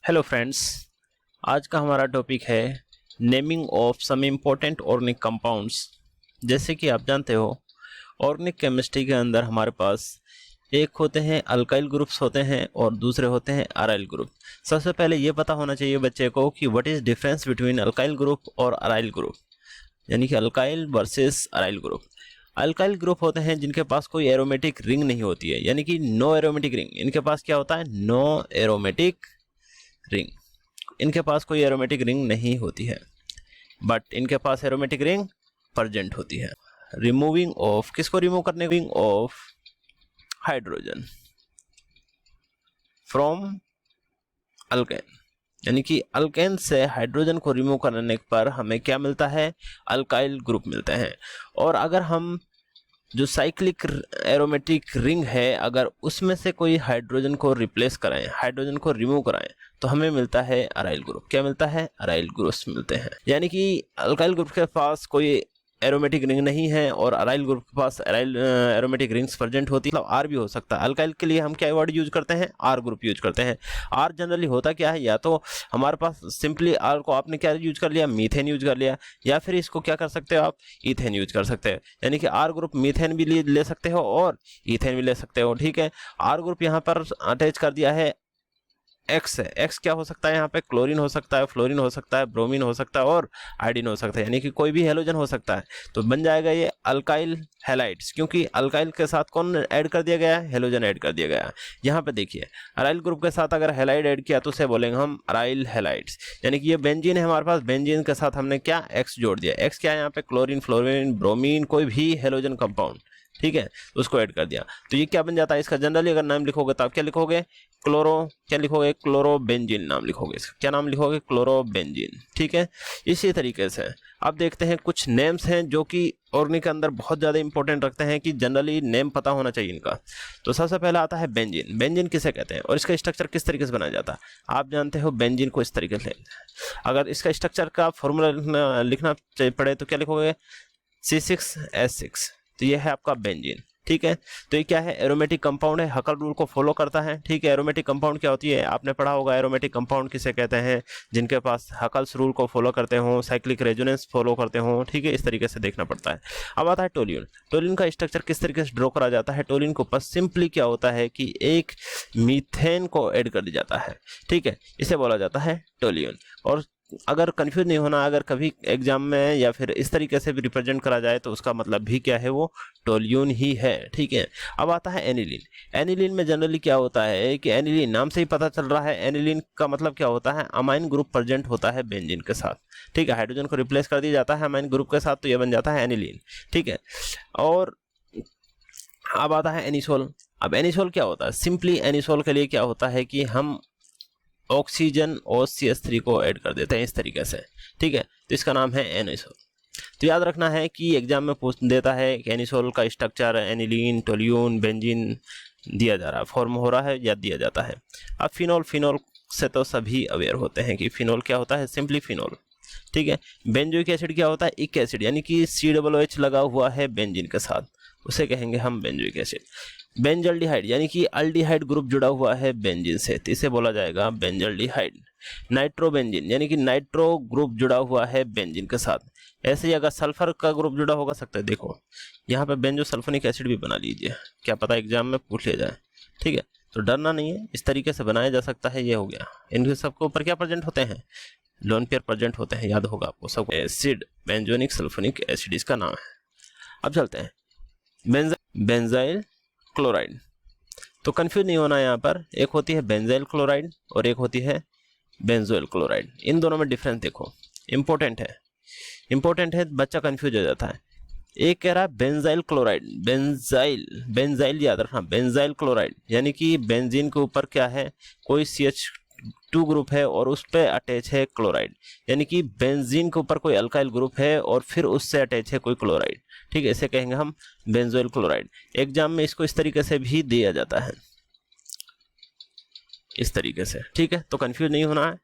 Hello friends, आज का हमारा टॉपिक है naming of some important organic compounds. जैसे कि आप जानते हो, ऑर्गेनिक केमिस्ट्री के अंदर हमारे पास एक होते हैं अल्काइल ग्रुप्स होते हैं और दूसरे होते हैं अराइल ग्रुप। सबसे पहले ये पता होना चाहिए बच्चे को कि what is difference between alkyl group और अराइल ग्रुप, यानी कि alkyl versus aryl group. Alkyl group होते हैं जिनके पास कोई एरोमेटिक रिंग नहीं होती है, यानी कि नो एरोमेटिक रिंग। इनके पास क्या होता है? No aromatic ring. इनके पास कोई एरोमेटिक रिंग नहीं होती है, बट इनके पास एरोमेटिक रिंग प्रेजेंट होती है। रिमूविंग ऑफ, किसको रिमूव करने? Removing of hydrogen from alkane, यानी कि अल्केन से हाइड्रोजन को रिमूव करने पर हमें क्या मिलता है? अल्काइल ग्रुप मिलते हैं। और अगर हम जो साइक्लिक एरोमेटिक रिंग है, अगर उसमें से कोई हाइड्रोजन को रिप्लेस कराएं, हाइड्रोजन को रिमूव कराएं, तो हमें मिलता है अराइल ग्रुप। क्या मिलता है? अराइल ग्रुप्स मिलते हैं। यानी कि अल्काइल ग्रुप के पास कोई एरोमेटिक रिंग नहीं है और अराइल ग्रुप के पास अराइल एरोमेटिक रिंग्स प्रेजेंट होती है। मतलब आर भी हो सकता है। अल्काइल के लिए हम क्या वर्ड यूज करते हैं? आर ग्रुप यूज करते हैं। आर जनरली होता क्या है? या तो हमारे पास सिंपली आर को आपने क्या यूज कर लिया? मीथेन यूज कर लिया, या फिर इसको क्या कर सकते हो आप? इथेन यूज कर सकते हैं। यानी कि आर ग्रुप मीथेन भी ले सकते हो और इथेन भी ले सकते हो। ठीक है, आर ग्रुप यहाँ पर अटैच कर दिया है एक्स है। एक्स क्या हो सकता है यहाँ पे? क्लोरीन हो सकता है, फ्लोरीन हो सकता है, ब्रोमीन हो सकता है और आयोडीन हो सकता है, यानी कि कोई भी हेलोजन हो सकता है। तो बन जाएगा ये अल्काइल हैलाइड्स, क्योंकि अल्काइल के साथ कौन ऐड कर दिया गया है? हेलोजन ऐड कर दिया गया है। यहाँ पे देखिए, अराइल ग्रुप के साथ अगर हैलाइड ऐड किया तो उसे बोलेंगे हम अराइल हैलाइड्स। यानी कि ये बेंजीन है हमारे पास, बेंजीन के साथ हमने क्या? एक्स जोड़ दिया। एक्स क्या है यहाँ पे? क्लोरीन, फ्लोरीन, ब्रोमीन, कोई भी हेलोजन कंपाउंड, ठीक है, उसको ऐड कर दिया। तो ये क्या बन जाता है इसका? जनरली अगर नाम लिखोगे तो आप क्या लिखोगे? क्लोरो, क्या लिखोगे? क्लोरोबेंजीन नाम लिखोगे इसका। क्या नाम लिखोगे? क्लोरोबेंजीन। ठीक है, इसी तरीके से अब देखते हैं कुछ नेम्स हैं जो कि ऑर्गेनिक के अंदर बहुत ज़्यादा इंपॉर्टेंट रखते हैं, कि जनरली नेम पता होना चाहिए इनका। तो सबसे पहला आता है बेंजीन। बेंजीन किसे कहते हैं और इसका स्ट्रक्चर किस तरीके से बनाया जाता है? आप जानते हो बेंजीन को इस तरीके से। अगर इसका स्ट्रक्चर का फॉर्मूला लिखना पड़े तो क्या लिखोगे? C6H6। तो ये है आपका बेंजीन। ठीक है, तो ये क्या है? एरोमेटिक कंपाउंड है, हकल रूल को फॉलो करता है। ठीक है, एरोमेटिक कंपाउंड क्या होती है? आपने पढ़ा होगा एरोमेटिक कंपाउंड किसे कहते हैं? जिनके पास हकल्स रूल को फॉलो करते हो, साइक्लिक रेजोनेंस फॉलो करते हो। ठीक है, इस तरीके से देखना पड़ता है। अब आता है टोल्यून। टोल्यून का स्ट्रक्चर किस तरीके से ड्रॉ करा जाता है? टोल्यून के ऊपर सिंपली क्या होता है कि एक मीथेन को ऐड कर दिया जाता है। ठीक है, इसे बोला जाता है टोल्यून। और अगर कंफ्यूज नहीं होना, अगर कभी एग्जाम में या फिर इस तरीके से भी रिप्रेजेंट करा जाए तो उसका मतलब भी क्या है? वो टोल्यून ही है। ठीक है, अब आता है एनिलीन। एनिलीन में जनरली क्या होता है कि एनिलीन नाम से ही पता चल रहा है, एनिलीन का मतलब क्या होता है? अमाइन ग्रुप प्रेजेंट होता है बेंजीन के साथ। ठीक है, हाइड्रोजन को रिप्लेस कर दिया जाता है अमाइन ग्रुप के साथ, तो यह बन जाता है एनिलीन। ठीक है, और अब आता है एनिसोल। अब एनिसोल क्या होता है? सिंपली एनिसोल के लिए क्या होता है कि हम ऑक्सीजन और CH3 को ऐड कर देते हैं इस तरीके से। ठीक है, तो इसका नाम है एनिसोल। तो याद रखना है कि एग्जाम में पूछ देता है कि एनिसोल का स्ट्रक्चर एनिलीन, टोल्यून, बेंजीन दिया जा रहा है, फॉर्म हो रहा है या दिया जाता है। अब फिनोल, फिनोल से तो सभी अवेयर होते हैं कि फिनोल क्या होता है? Simply phenol. ठीक है, बेंजोइक एसिड क्या होता है? इक एसिड, यानी कि COOH लगा हुआ है बेंजीन के साथ, उसे कहेंगे हम बेंजोइक एसिड। बेंजल्डिहाइड, यानी कि अल्डिहाइड ग्रुप जुड़ा हुआ है बेंजीन से, तो इसे बोला जाएगा बेंजल्डिहाइड। नाइट्रोबेंजीन, यानी कि नाइट्रो ग्रुप जुड़ा हुआ है बेंजीन के साथ। ऐसे ही अगर सल्फर का ग्रुप जुड़ा होगा सकता है, देखो यहाँ पे बेंजो सल्फोनिक एसिड भी बना लीजिए, क्या पता एग्जाम में पूछ लिया जाए। ठीक है, तो डरना नहीं है, इस तरीके से बनाया जा सकता है। ये हो गया। इनके सबके ऊपर क्या प्रेजेंट होते हैं? लोन पेयर प्रेजेंट होते हैं, याद होगा आपको सब। एसिड, बेंजोनिक सल्फोनिक एसिड इसका नाम है। अब चलते हैं बेंजाइल क्लोराइड। तो कंफ्यूज नहीं होना यहाँ पर, एक होती है बेंजाइल क्लोराइड और एक होती है बेंजोइल क्लोराइड। इन दोनों में डिफरेंस देखो, इंपॉर्टेंट है, बच्चा कंफ्यूज हो जाता है। एक कह रहा है बेंजाइल क्लोराइड, बेंजाइल याद रखना, बेंजाइल क्लोराइड, यानी कि बेंजीन के ऊपर क्या है? कोई CH2 ग्रुप है और उस पर अटैच है क्लोराइड, यानी कि बेंजीन के ऊपर कोई अल्काइल ग्रुप है और फिर उससे अटैच है कोई क्लोराइड। ठीक है, इसे कहेंगे हम बेंजोइल क्लोराइड। एग्जाम में इसको इस तरीके से भी दिया जाता है, इस तरीके से। ठीक है, तो कंफ्यूज नहीं होना है।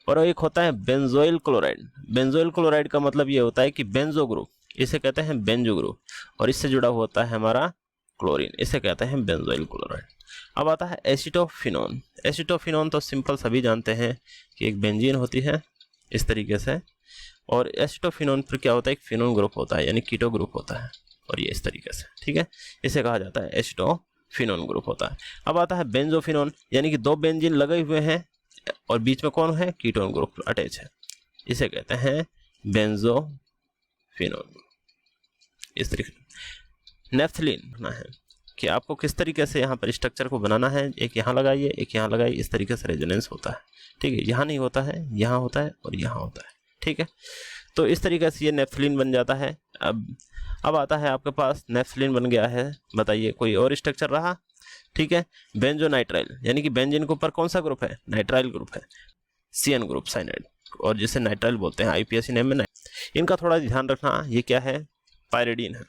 और एक होता है बेंजोइल क्लोराइड। बेंजोइल क्लोराइड का मतलब ये होता है कि बेंजो ग्रुप, इसे कहते हैं बेंजो ग्रुप, और इससे जुड़ा होता है हमारा क्लोरीन, इसे कहते हैं बेंजोइल क्लोराइड। अब आता है एसिटोफिनोन। एसिटोफिनोन तो सिंपल सभी जानते हैं कि एक बेंजीन होती है इस तरीके से, और एसिटोफिनोन पर क्या होता है, एक फिनोन ग्रुप होता है, यानी कीटो ग्रुप होता है, और ये इस तरीके से, ठीक है, इसे कहा जाता है एसिटोफिनोन ग्रुप होता है। अब आता है बेंजोफिनोन, यानी कि दो बेंजीन लगे हुए हैं और बीच में कौन है, कीटोन ग्रुप अटैच है, इसे कहते हैं बेंजोफिनोन। इस तरीके नेफ्थलीन ना है कि आपको किस तरीके से यहाँ पर स्ट्रक्चर को बनाना है, एक यहाँ लगाइए, एक यहाँ लगाइए, इस तरीके से रेजोनेंस होता है, ठीक है, यहाँ नहीं होता है, यहाँ होता है और यहाँ होता है, ठीक है। तो इस तरीके से ये नेफ्थलीन बन जाता है। अब आता है आपके पास नेफ्थलीन बन गया है, बताइए कोई और स्ट्रक्चर रहा, ठीक है। बेंजोनाइट्राइल, यानी कि बेंजीन के ऊपर कौन सा ग्रुप है, नाइट्राइल ग्रुप है, CN ग्रुप साइनाइड, और जिसे नाइट्राइल बोलते हैं, IPAC नेम में। इनका थोड़ा ध्यान रखना, ये क्या है, पायरिडीन है।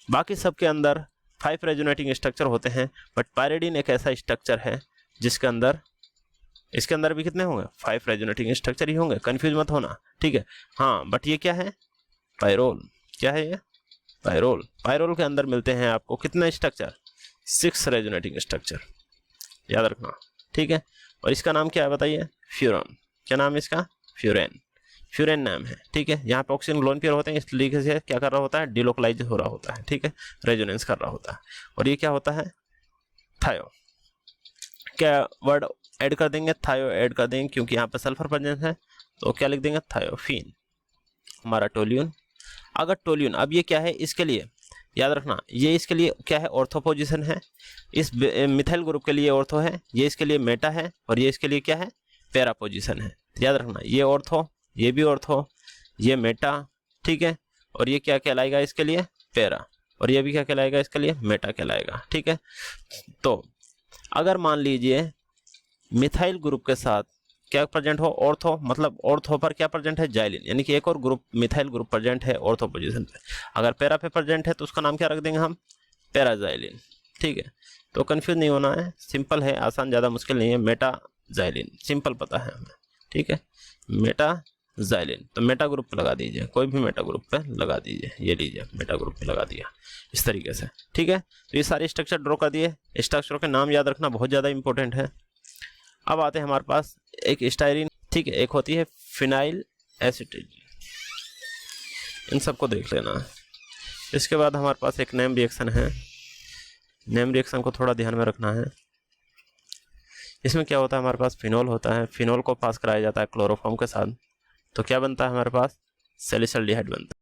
बाकी सबके अंदर 5 रेजोनेटिंग स्ट्रक्चर होते हैं, बट पायरिडीन एक ऐसा स्ट्रक्चर है जिसके अंदर, इसके अंदर भी कितने होंगे, 5 रेजोनेटिंग स्ट्रक्चर ही होंगे, कंफ्यूज मत होना, ठीक है। हाँ, बट ये क्या है, पायरोल, क्या है ये, पायरोल। पायरोल के अंदर मिलते हैं आपको कितने स्ट्रक्चर, 6 रेजोनेटिंग स्ट्रक्चर, याद रखना, ठीक है। और इसका नाम क्या है बताइए, फ्यूरन। क्या नाम है इसका, फ्यूरेन, फ्यूरेन नाम है, ठीक है। यहाँ पे ऑक्सीजन लोन पेयर होते हैं, इस तरीके से क्या कर रहा होता है, डिलोकलाइज हो रहा होता है, ठीक है, रेजोनेंस कर रहा होता है। और ये क्या होता है, थायो, क्या वर्ड ऐड कर देंगे, थायो ऐड कर देंगे, क्योंकि यहाँ पे सल्फर प्रेजेंस है, तो क्या लिख देंगे, थायोफीन, हमारा टोल्यून। अगर टोल्यून, अब ये क्या है, इसके लिए याद रखना, ये इसके लिए क्या है, ऑर्थो पोजीशन है, इस मिथाइल ग्रुप के लिए ऑर्थो है, ये इसके लिए मेटा है, और ये इसके लिए क्या है, पैरा पोजीशन है। याद रखना, ये ऑर्थो, ये भी ऑर्थो, ये मेटा, ठीक है, और ये क्या कहलाएगा इसके लिए, पैरा, और ये भी क्या कहलाएगा इसके लिए, मेटा कहलाएगा, ठीक है। तो अगर मान लीजिए मिथाइल ग्रुप के साथ क्या प्रेजेंट हो, ऑर्थो, मतलब ऑर्थो पर क्या प्रेजेंट है, जाइलिन, यानी कि एक और ग्रुप मिथाइल ग्रुप प्रेजेंट है ऑर्थो पोजीशन पे। अगर पैरा पे प्रेजेंट है तो उसका नाम क्या रख देंगे हम, पैराजाइलिन, ठीक है। तो कंफ्यूज नहीं होना है, सिंपल है, आसान, ज़्यादा मुश्किल नहीं है, मेटाजाइलिन, सिंपल पता है हमें, ठीक है, मेटाजाइलिन। तो मेटा ग्रुप पे लगा दीजिए, कोई भी मेटा ग्रुप पे लगा दीजिए, ये लीजिए मेटा ग्रुप पे लगा दिया, इस तरीके से, ठीक है। तो ये सारे स्ट्रक्चर ड्रॉ कर दिए, स्ट्रक्चरों के नाम याद रखना बहुत ज़्यादा इंपॉर्टेंट है। अब आते हैं हमारे पास एक स्टाइरिन, ठीक है, एक होती है फिनाइल एसिटेट, इन सबको देख लेना है। इसके बाद हमारे पास एक नेम रिएक्शन है, नेम रिएक्शन को थोड़ा ध्यान में रखना है। इसमें क्या होता है, हमारे पास फिनोल होता है, फिनोल को पास कराया जाता है क्लोरोफॉर्म के साथ, तो क्या बनता है हमारे पास, सैलिसिलडिहाइड बनता है।